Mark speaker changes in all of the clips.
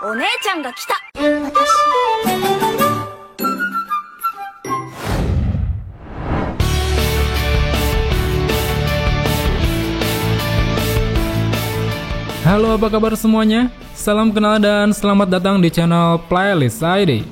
Speaker 1: お姉ちゃんが来た。
Speaker 2: Halo, apa kabar semuanya? Salam kenal dan selamat datang di channel Playlist ID.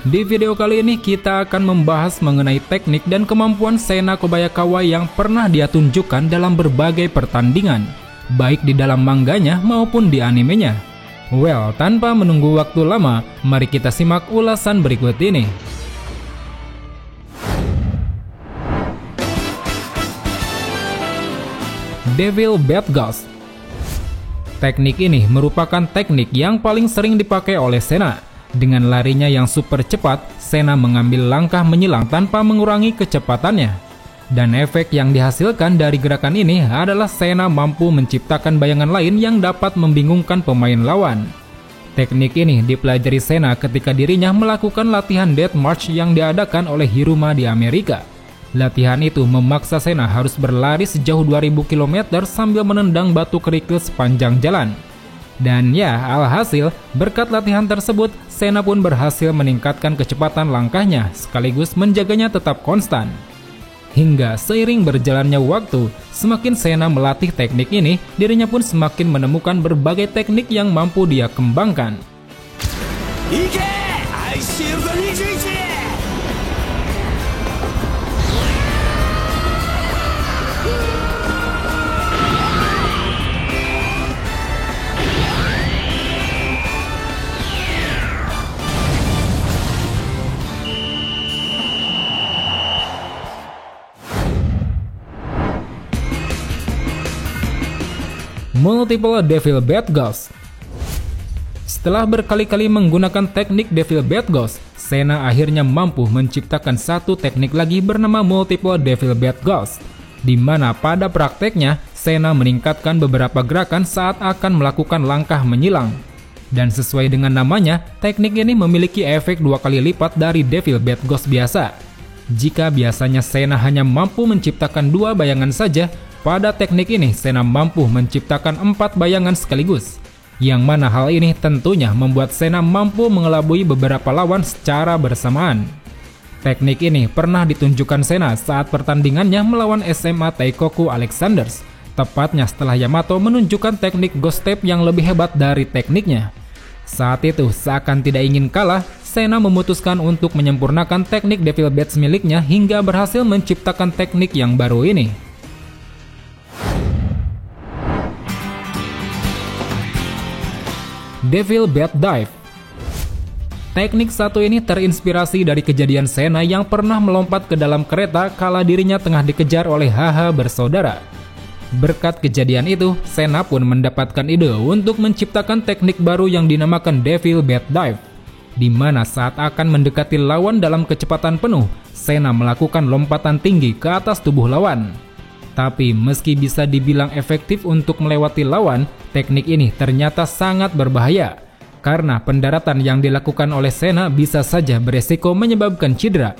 Speaker 2: Di video kali ini kita akan membahas mengenai teknik dan kemampuan Sena Kobayakawa yang pernah dia tunjukkan dalam berbagai pertandingan, baik di dalam manganya maupun di animenya. Well, tanpa menunggu waktu lama, mari kita simak ulasan berikut ini. Devil Bad Ghost. Teknik ini merupakan teknik yang paling sering dipakai oleh Sena. Dengan larinya yang super cepat, Sena mengambil langkah menyilang tanpa mengurangi kecepatannya. Dan efek yang dihasilkan dari gerakan ini adalah Sena mampu menciptakan bayangan lain yang dapat membingungkan pemain lawan. Teknik ini dipelajari Sena ketika dirinya melakukan latihan Death March yang diadakan oleh Hiruma di Amerika. Latihan itu memaksa Sena harus berlari sejauh 2000 km sambil menendang batu kerikil sepanjang jalan. Dan ya, alhasil, berkat latihan tersebut, Sena pun berhasil meningkatkan kecepatan langkahnya sekaligus menjaganya tetap konstan. Hingga seiring berjalannya waktu, semakin Sena melatih teknik ini, dirinya pun semakin menemukan berbagai teknik yang mampu dia kembangkan. Multiple Devil Bad Ghost. Setelah berkali-kali menggunakan teknik Devil Bad Ghost, Sena akhirnya mampu menciptakan satu teknik lagi bernama Multiple Devil Bad Ghost, di mana pada prakteknya Sena meningkatkan beberapa gerakan saat akan melakukan langkah menyilang. Dan sesuai dengan namanya, teknik ini memiliki efek 2 kali lipat dari Devil Bad Ghost biasa. Jika biasanya Sena hanya mampu menciptakan 2 bayangan saja, pada teknik ini Sena mampu menciptakan 4 bayangan sekaligus, yang mana hal ini tentunya membuat Sena mampu mengelabui beberapa lawan secara bersamaan. Teknik ini pernah ditunjukkan Sena saat pertandingannya melawan SMA Taikoku Alexanders, tepatnya setelah Yamato menunjukkan teknik Ghost Step yang lebih hebat dari tekniknya. Saat itu, seakan tidak ingin kalah, Sena memutuskan untuk menyempurnakan teknik Devil Bats miliknya hingga berhasil menciptakan teknik yang baru ini. Devil Bad Dive. Teknik satu ini terinspirasi dari kejadian Sena yang pernah melompat ke dalam kereta kala dirinya tengah dikejar oleh Haha bersaudara. Berkat kejadian itu, Sena pun mendapatkan ide untuk menciptakan teknik baru yang dinamakan Devil Bad Dive, di mana saat akan mendekati lawan dalam kecepatan penuh, Sena melakukan lompatan tinggi ke atas tubuh lawan. Tapi meski bisa dibilang efektif untuk melewati lawan, teknik ini ternyata sangat berbahaya. Karena pendaratan yang dilakukan oleh Sena bisa saja beresiko menyebabkan cedera.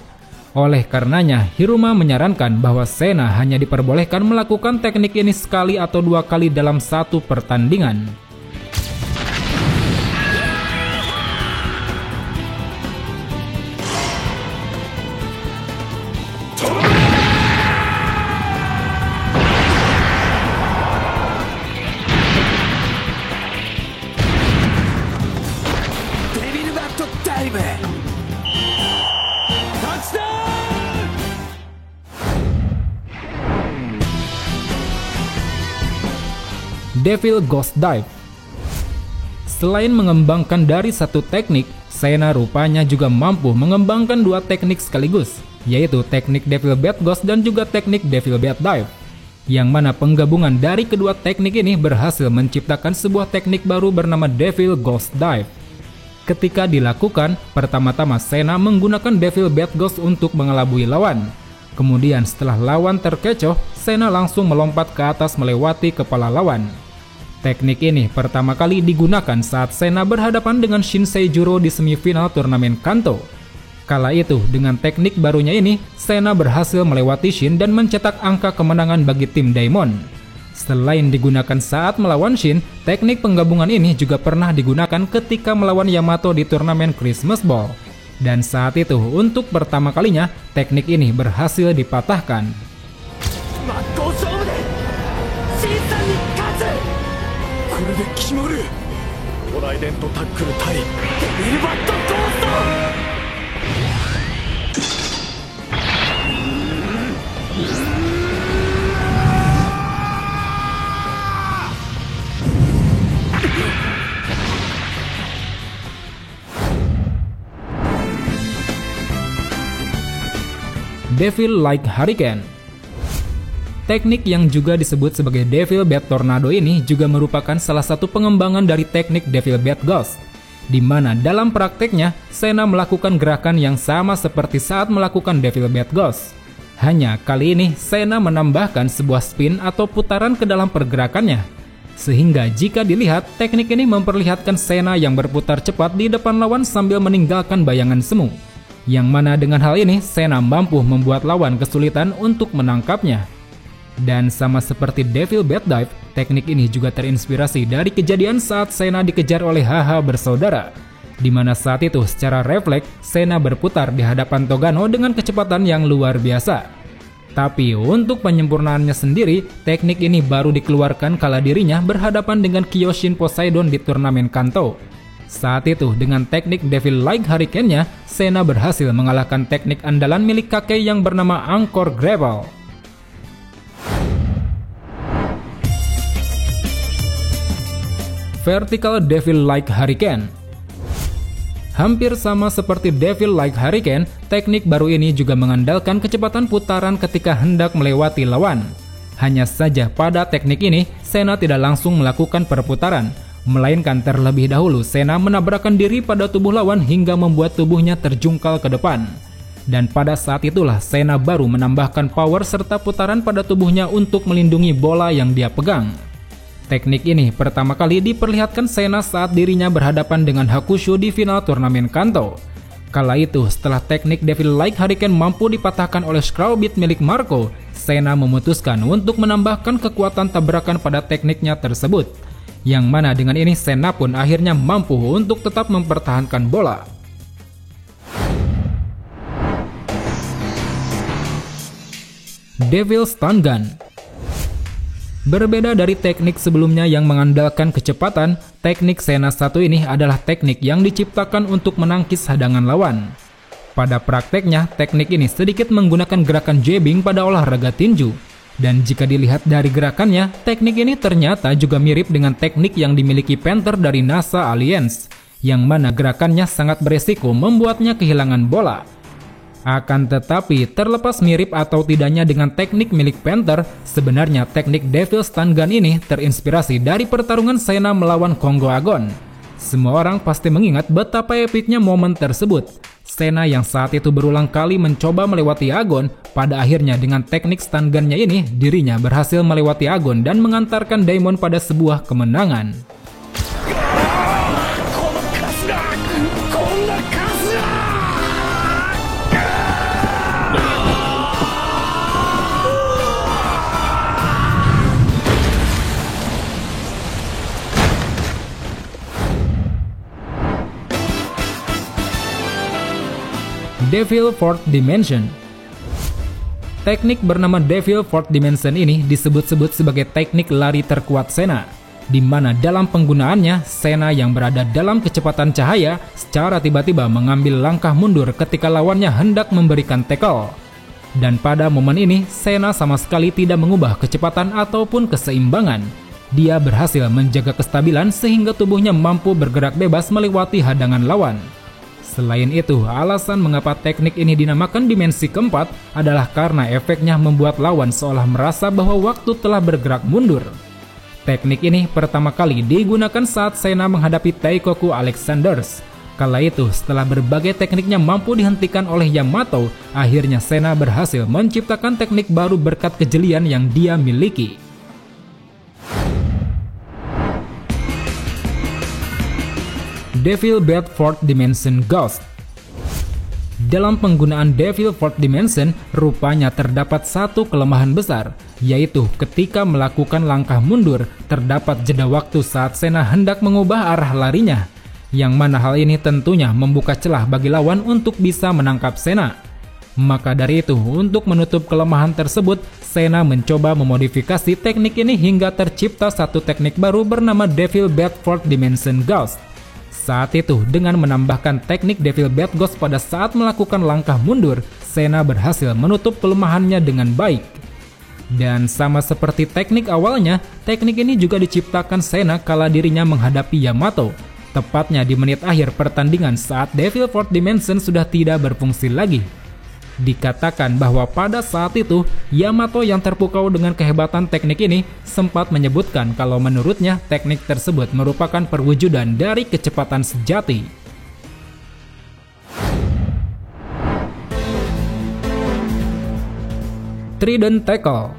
Speaker 2: Oleh karenanya, Hiruma menyarankan bahwa Sena hanya diperbolehkan melakukan teknik ini sekali atau 2 kali dalam satu pertandingan. Devil Ghost Dive. Selain mengembangkan dari satu teknik, Sena rupanya juga mampu mengembangkan 2 teknik sekaligus, yaitu teknik Devil Bad Ghost dan juga teknik Devil Bad Dive, yang mana penggabungan dari kedua teknik ini berhasil menciptakan sebuah teknik baru bernama Devil Ghost Dive. Ketika dilakukan, pertama-tama Sena menggunakan Devil Bad Ghost untuk mengelabui lawan. Kemudian setelah lawan terkecoh, Sena langsung melompat ke atas melewati kepala lawan. Teknik ini pertama kali digunakan saat Sena berhadapan dengan Shinsei Juro di semifinal turnamen Kanto. Kala itu, dengan teknik barunya ini, Sena berhasil melewati Shin dan mencetak angka kemenangan bagi tim Daimon. Selain digunakan saat melawan Shin, teknik penggabungan ini juga pernah digunakan ketika melawan Yamato di turnamen Christmas Ball. Dan saat itu, untuk pertama kalinya, teknik ini berhasil dipatahkan. Devil Like Hurricane. Teknik yang juga disebut sebagai Devil Bat Tornado ini juga merupakan salah satu pengembangan dari teknik Devil Bat Ghost, di mana dalam prakteknya Sena melakukan gerakan yang sama seperti saat melakukan Devil Bat Ghost. Hanya kali ini Sena menambahkan sebuah spin atau putaran ke dalam pergerakannya, sehingga jika dilihat teknik ini memperlihatkan Sena yang berputar cepat di depan lawan sambil meninggalkan bayangan semu, yang mana dengan hal ini Sena mampu membuat lawan kesulitan untuk menangkapnya. Dan sama seperti Devil Bat Dive, teknik ini juga terinspirasi dari kejadian saat Sena dikejar oleh HH bersaudara, di mana saat itu secara refleks Sena berputar di hadapan Togano dengan kecepatan yang luar biasa. Tapi untuk penyempurnaannya sendiri, teknik ini baru dikeluarkan kala dirinya berhadapan dengan Kyoshin Poseidon di turnamen Kanto. Saat itu dengan teknik Devil Like Hurricane-nya, Sena berhasil mengalahkan teknik andalan milik kakek yang bernama Angkor Grapple. Vertical Devil Like Hurricane. Hampir sama seperti Devil Like Hurricane, teknik baru ini juga mengandalkan kecepatan putaran ketika hendak melewati lawan. Hanya saja pada teknik ini, Sena tidak langsung melakukan perputaran, melainkan terlebih dahulu Sena menabrakkan diri pada tubuh lawan hingga membuat tubuhnya terjungkal ke depan. Dan pada saat itulah Sena baru menambahkan power serta putaran pada tubuhnya untuk melindungi bola yang dia pegang. Teknik ini pertama kali diperlihatkan Sena saat dirinya berhadapan dengan Hakusho di final turnamen Kanto. Kala itu, setelah teknik Devil Like Hurricane mampu dipatahkan oleh Scroll Beat milik Marco, Sena memutuskan untuk menambahkan kekuatan tabrakan pada tekniknya tersebut. Yang mana dengan ini Sena pun akhirnya mampu untuk tetap mempertahankan bola. Devil Stun Gun. Berbeda dari teknik sebelumnya yang mengandalkan kecepatan, teknik Sena satu ini adalah teknik yang diciptakan untuk menangkis hadangan lawan. Pada prakteknya, teknik ini sedikit menggunakan gerakan jabbing pada olahraga tinju. Dan jika dilihat dari gerakannya, teknik ini ternyata juga mirip dengan teknik yang dimiliki Panther dari NASA Alliance, yang mana gerakannya sangat beresiko membuatnya kehilangan bola. Akan tetapi, terlepas mirip atau tidaknya dengan teknik milik Panther, sebenarnya teknik Devil Stun Gun ini terinspirasi dari pertarungan Sena melawan Kongo Agon. Semua orang pasti mengingat betapa epiknya momen tersebut. Sena yang saat itu berulang kali mencoba melewati Agon, pada akhirnya dengan teknik stun gun-nya ini, dirinya berhasil melewati Agon dan mengantarkan Daimon pada sebuah kemenangan. Devil Fourth Dimension. Teknik bernama Devil Fourth Dimension ini disebut-sebut sebagai teknik lari terkuat Sena, di mana dalam penggunaannya Sena yang berada dalam kecepatan cahaya secara tiba-tiba mengambil langkah mundur ketika lawannya hendak memberikan tackle. Dan pada momen ini Sena sama sekali tidak mengubah kecepatan ataupun keseimbangan. Dia berhasil menjaga kestabilan sehingga tubuhnya mampu bergerak bebas melewati hadangan lawan. Selain itu, alasan mengapa teknik ini dinamakan dimensi keempat adalah karena efeknya membuat lawan seolah merasa bahwa waktu telah bergerak mundur. Teknik ini pertama kali digunakan saat Sena menghadapi Taikoku Alexanders. Kala itu, setelah berbagai tekniknya mampu dihentikan oleh Yamato, akhirnya Sena berhasil menciptakan teknik baru berkat kejelian yang dia miliki. Devil Bat Fourth Dimension Ghost. dalam penggunaan Devil Fourth Dimension, rupanya terdapat satu kelemahan besar, yaitu ketika melakukan langkah mundur, terdapat jeda waktu saat Sena hendak mengubah arah larinya, yang mana hal ini tentunya membuka celah bagi lawan untuk bisa menangkap Sena. Maka dari itu, untuk menutup kelemahan tersebut, Sena mencoba memodifikasi teknik ini hingga tercipta satu teknik baru bernama Devil Bat Fourth Dimension Ghost. Saat itu, dengan menambahkan teknik Devil Bat Ghost pada saat melakukan langkah mundur, Sena berhasil menutup kelemahannya dengan baik. Dan sama seperti teknik awalnya, teknik ini juga diciptakan Sena kala dirinya menghadapi Yamato, tepatnya di menit akhir pertandingan saat Devil Fourth Dimension sudah tidak berfungsi lagi. Dikatakan bahwa pada saat itu, Yamato yang terpukau dengan kehebatan teknik ini sempat menyebutkan kalau menurutnya teknik tersebut merupakan perwujudan dari kecepatan sejati. Trident Tackle.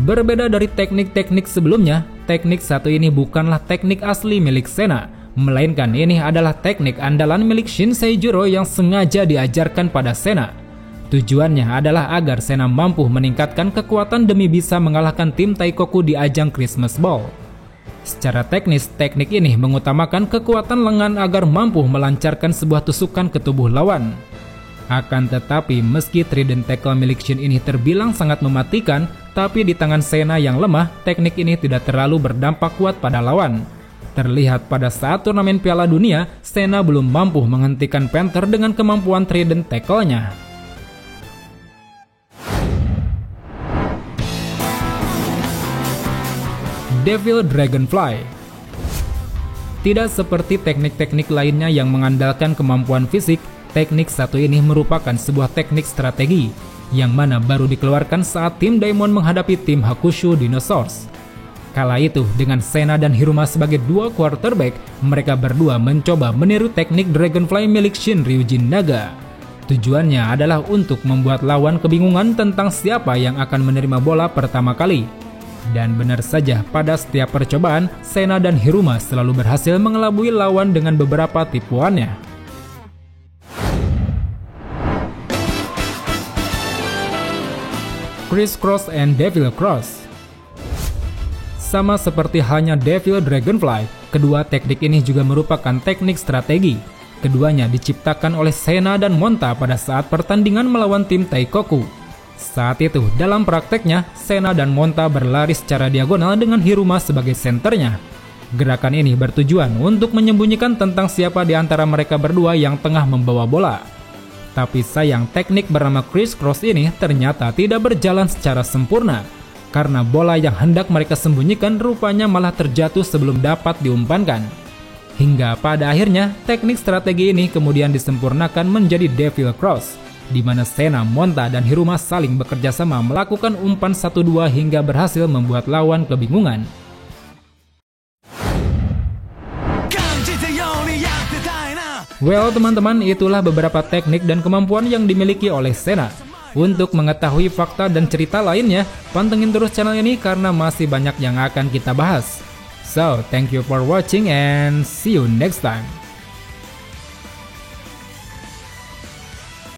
Speaker 2: Berbeda dari teknik-teknik sebelumnya, teknik satu ini bukanlah teknik asli milik Sena, melainkan ini adalah teknik andalan milik Shinsei Juro yang sengaja diajarkan pada Sena. Tujuannya adalah agar Sena mampu meningkatkan kekuatan demi bisa mengalahkan tim Taikoku di ajang Christmas Ball. Secara teknis, teknik ini mengutamakan kekuatan lengan agar mampu melancarkan sebuah tusukan ke tubuh lawan. Akan tetapi, meski Trident Tackle milik Shin ini terbilang sangat mematikan, tapi di tangan Sena yang lemah, teknik ini tidak terlalu berdampak kuat pada lawan. Terlihat pada saat turnamen Piala Dunia, Sena belum mampu menghentikan Panther dengan kemampuan Trident Tackle-nya. Devil Dragonfly. Tidak seperti teknik-teknik lainnya yang mengandalkan kemampuan fisik, teknik satu ini merupakan sebuah teknik strategi, yang mana baru dikeluarkan saat tim Daimon menghadapi tim Hakusho Dinosaurs. Kala itu, dengan Sena dan Hiruma sebagai dua quarterback, mereka berdua mencoba meniru teknik Dragonfly milik Shin Ryujin Naga. Tujuannya adalah untuk membuat lawan kebingungan tentang siapa yang akan menerima bola pertama kali. Dan benar saja, pada setiap percobaan, Sena dan Hiruma selalu berhasil mengelabui lawan dengan beberapa tipuannya. Criss Cross and Devil Cross. Sama seperti hanya Devil Dragonfly, kedua teknik ini juga merupakan teknik strategi. Keduanya diciptakan oleh Sena dan Monta pada saat pertandingan melawan tim Taikoku. Saat itu, dalam prakteknya, Sena dan Monta berlari secara diagonal dengan Hiruma sebagai senternya. Gerakan ini bertujuan untuk menyembunyikan tentang siapa di antara mereka berdua yang tengah membawa bola. Tapi sayang, teknik bernama Criss Cross ini ternyata tidak berjalan secara sempurna, karena bola yang hendak mereka sembunyikan rupanya malah terjatuh sebelum dapat diumpankan. Hingga pada akhirnya, teknik strategi ini kemudian disempurnakan menjadi Devil Cross, di mana Sena, Monta, dan Hiruma saling bekerja sama melakukan umpan 1-2 hingga berhasil membuat lawan kebingungan. Well teman-teman, itulah beberapa teknik dan kemampuan yang dimiliki oleh Sena. Untuk mengetahui fakta dan cerita lainnya, pantengin terus channel ini karena masih banyak yang akan kita bahas. So, thank you for watching and see you next time.